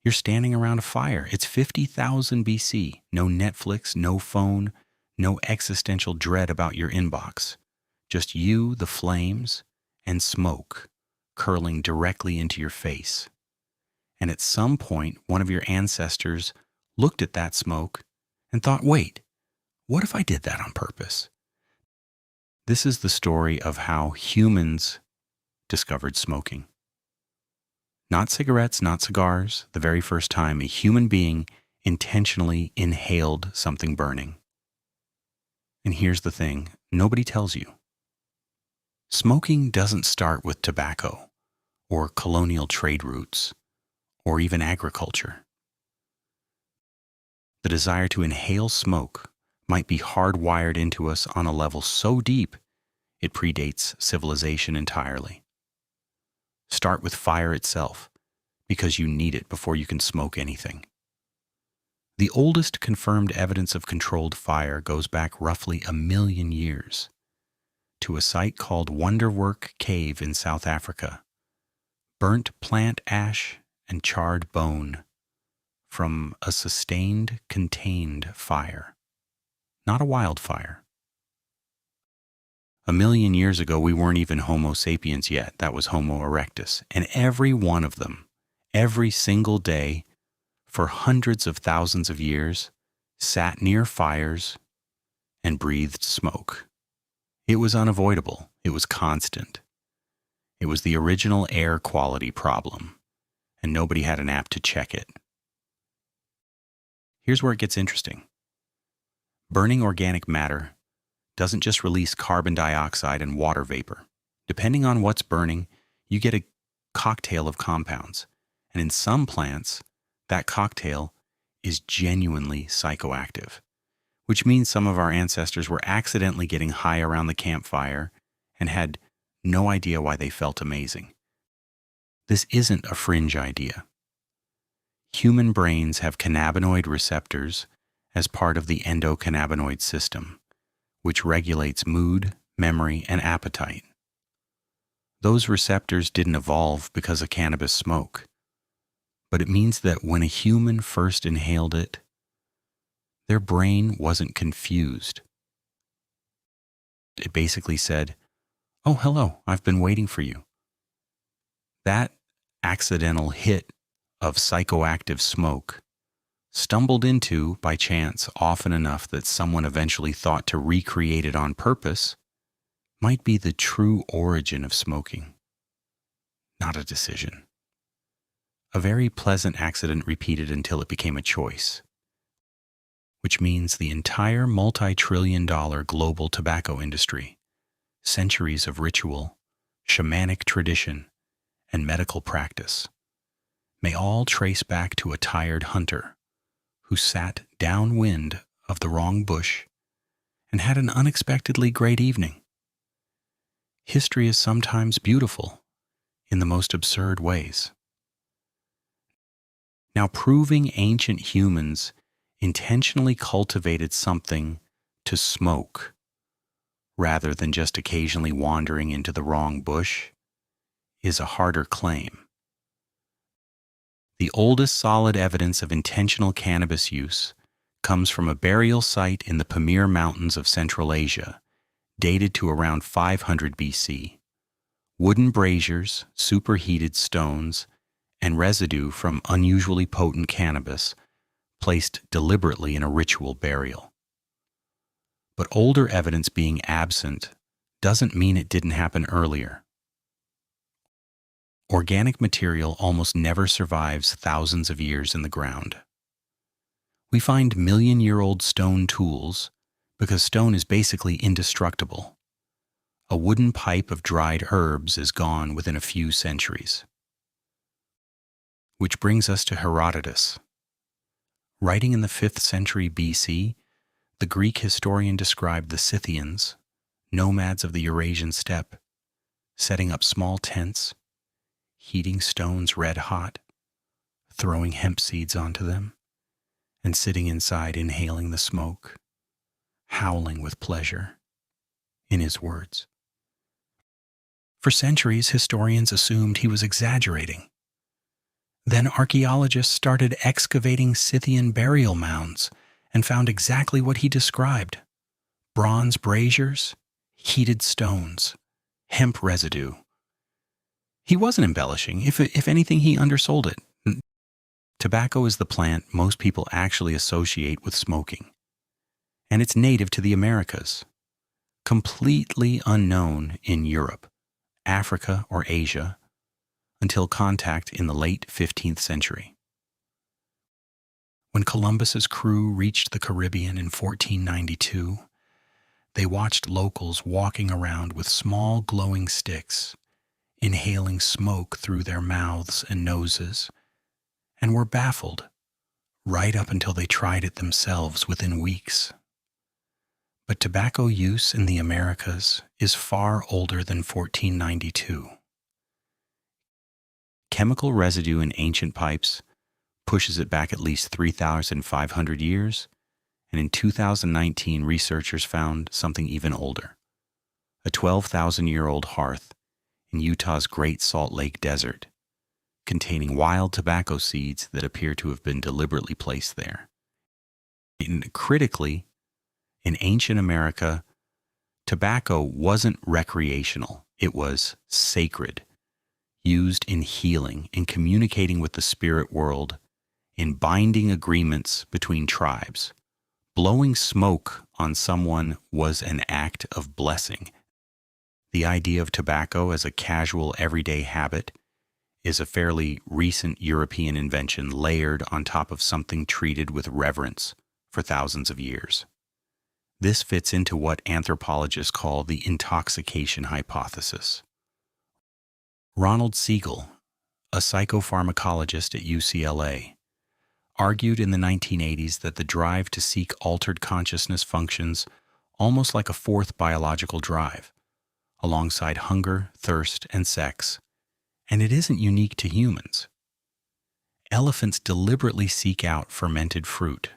You're standing around a fire. It's 50,000 BC. No Netflix, no phone, no existential dread about your inbox. Just you, the flames, and smoke curling directly into your face. And at some point, one of your ancestors looked at that smoke and thought, wait, what if I did that on purpose? This is the story of how humans discovered smoking. Not cigarettes, not cigars, the very first time a human being intentionally inhaled something burning. And here's the thing, nobody tells you. Smoking doesn't start with tobacco, or colonial trade routes, or even agriculture. The desire to inhale smoke might be hardwired into us on a level so deep it predates civilization entirely. Start with fire itself, because you need it before you can smoke anything. The oldest confirmed evidence of controlled fire goes back roughly 1 million years, to a site called Wonderwork Cave in South Africa. Burnt plant ash and charred bone from a sustained, contained fire, not a wildfire. 1 million years ago, we weren't even Homo sapiens yet. That was Homo erectus. And every one of them, every single day, for hundreds of thousands of years, sat near fires and breathed smoke. It was unavoidable. It was constant. It was the original air quality problem, and nobody had an app to check it. Here's where it gets interesting. Burning organic matter doesn't just release carbon dioxide and water vapor. Depending on what's burning, you get a cocktail of compounds. And in some plants, that cocktail is genuinely psychoactive, which means some of our ancestors were accidentally getting high around the campfire and had no idea why they felt amazing. This isn't a fringe idea. Human brains have cannabinoid receptors as part of the endocannabinoid system, which regulates mood, memory, and appetite. Those receptors didn't evolve because of cannabis smoke, but it means that when a human first inhaled it, their brain wasn't confused. It basically said, "Oh, hello, I've been waiting for you." That accidental hit of psychoactive smoke, stumbled into by chance often enough that someone eventually thought to recreate it on purpose, might be the true origin of smoking, not a decision. A very pleasant accident repeated until it became a choice, which means the entire multi-trillion-dollar global tobacco industry, centuries of ritual, shamanic tradition, and medical practice, may all trace back to a tired hunter who sat downwind of the wrong bush and had an unexpectedly great evening. History is sometimes beautiful in the most absurd ways. Now, proving ancient humans intentionally cultivated something to smoke rather than just occasionally wandering into the wrong bush is a harder claim. The oldest solid evidence of intentional cannabis use comes from a burial site in the Pamir Mountains of Central Asia, dated to around 500 BC. Wooden braziers, superheated stones, and residue from unusually potent cannabis placed deliberately in a ritual burial. But older evidence being absent doesn't mean it didn't happen earlier. Organic material almost never survives thousands of years in the ground. We find million-year-old stone tools because stone is basically indestructible. A wooden pipe of dried herbs is gone within a few centuries. Which brings us to Herodotus. Writing in the 5th century BC, the Greek historian described the Scythians, nomads of the Eurasian steppe, setting up small tents, heating stones red hot, throwing hemp seeds onto them, and sitting inside inhaling the smoke, howling with pleasure, in his words. For centuries, historians assumed he was exaggerating. Then archaeologists started excavating Scythian burial mounds and found exactly what he described: bronze braziers, heated stones, hemp residue. He wasn't embellishing. If anything, he undersold it. Tobacco is the plant most people actually associate with smoking, and it's native to the Americas, completely unknown in Europe, Africa, or Asia until contact in the late 15th century. When Columbus's crew reached the Caribbean in 1492, they watched locals walking around with small glowing sticks, inhaling smoke through their mouths and noses, and were baffled right up until they tried it themselves within weeks. But tobacco use in the Americas is far older than 1492. Chemical residue in ancient pipes pushes it back at least 3,500 years, and in 2019 researchers found something even older: a 12,000-year-old hearth in Utah's Great Salt Lake Desert, containing wild tobacco seeds that appear to have been deliberately placed there. And critically, in ancient America, tobacco wasn't recreational, it was sacred, used in healing, in communicating with the spirit world, in binding agreements between tribes. Blowing smoke on someone was an act of blessing. The idea of tobacco as a casual everyday habit is a fairly recent European invention layered on top of something treated with reverence for thousands of years. This fits into what anthropologists call the intoxication hypothesis. Ronald Siegel, a psychopharmacologist at UCLA, argued in the 1980s that the drive to seek altered consciousness functions almost like a fourth biological drive, alongside hunger, thirst, and sex, and it isn't unique to humans. Elephants deliberately seek out fermented fruit.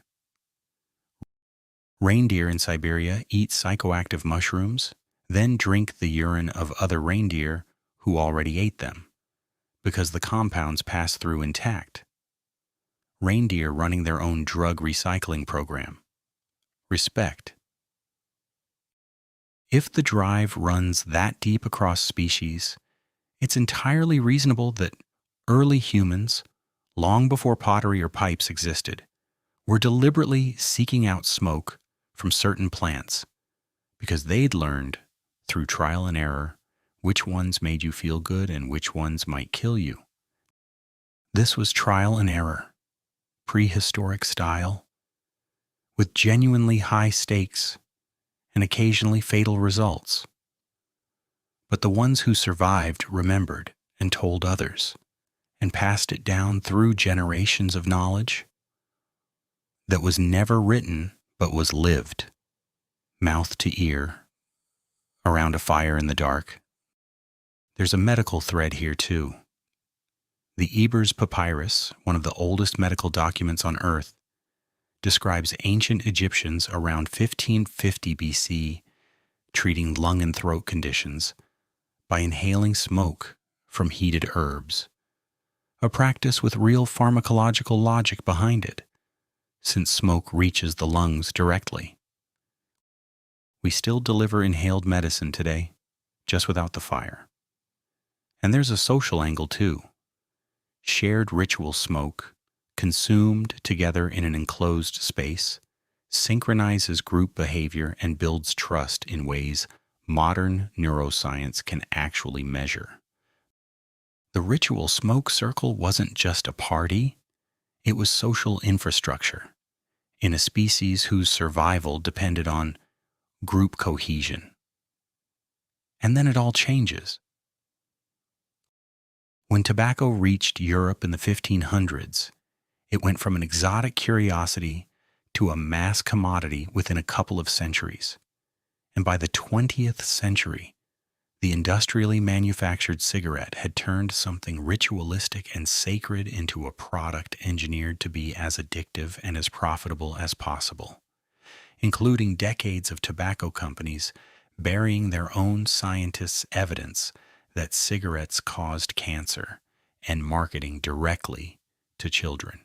Reindeer in Siberia eat psychoactive mushrooms, then drink the urine of other reindeer who already ate them, because the compounds pass through intact. Reindeer running their own drug recycling program. Respect. If the drive runs that deep across species, it's entirely reasonable that early humans, long before pottery or pipes existed, were deliberately seeking out smoke from certain plants because they'd learned, through trial and error, which ones made you feel good and which ones might kill you. This was trial and error, prehistoric style, with genuinely high stakes and occasionally fatal results. But the ones who survived remembered and told others, and passed it down through generations of knowledge that was never written but was lived, mouth to ear, around a fire in the dark. There's a medical thread here too. The Ebers Papyrus, one of the oldest medical documents on Earth, describes ancient Egyptians around 1550 BC treating lung and throat conditions by inhaling smoke from heated herbs, a practice with real pharmacological logic behind it, since smoke reaches the lungs directly. We still deliver inhaled medicine today, just without the fire. And there's a social angle too. Shared ritual smoke, consumed together in an enclosed space, synchronizes group behavior and builds trust in ways modern neuroscience can actually measure. The ritual smoke circle wasn't just a party, it was social infrastructure in a species whose survival depended on group cohesion. And then it all changes. When tobacco reached Europe in the 1500s, it went from an exotic curiosity to a mass commodity within a couple of centuries. And by the 20th century, the industrially manufactured cigarette had turned something ritualistic and sacred into a product engineered to be as addictive and as profitable as possible, including decades of tobacco companies burying their own scientists' evidence that cigarettes caused cancer and marketing directly to children.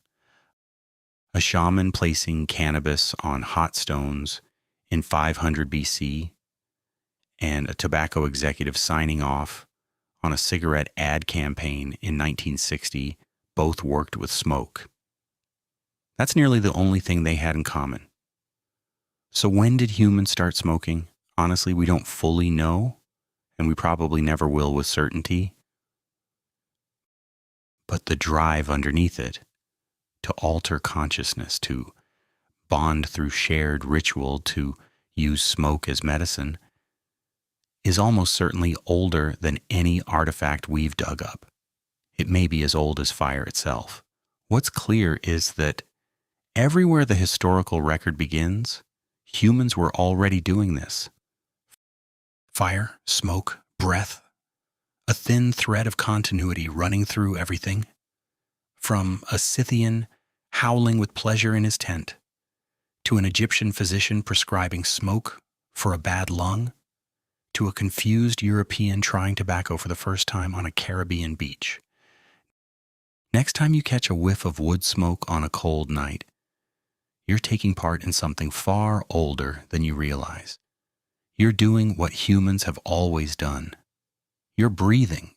A shaman placing cannabis on hot stones in 500 BC, and a tobacco executive signing off on a cigarette ad campaign in 1960 both worked with smoke. That's nearly the only thing they had in common. So when did humans start smoking? Honestly, we don't fully know, and we probably never will with certainty. But the drive underneath it, to alter consciousness, to bond through shared ritual, to use smoke as medicine, is almost certainly older than any artifact we've dug up. It may be as old as fire itself. What's clear is that everywhere the historical record begins, humans were already doing this. Fire, smoke, breath, a thin thread of continuity running through everything. From a Scythian howling with pleasure in his tent, to an Egyptian physician prescribing smoke for a bad lung, to a confused European trying tobacco for the first time on a Caribbean beach. Next time you catch a whiff of wood smoke on a cold night, you're taking part in something far older than you realize. You're doing what humans have always done. You're breathing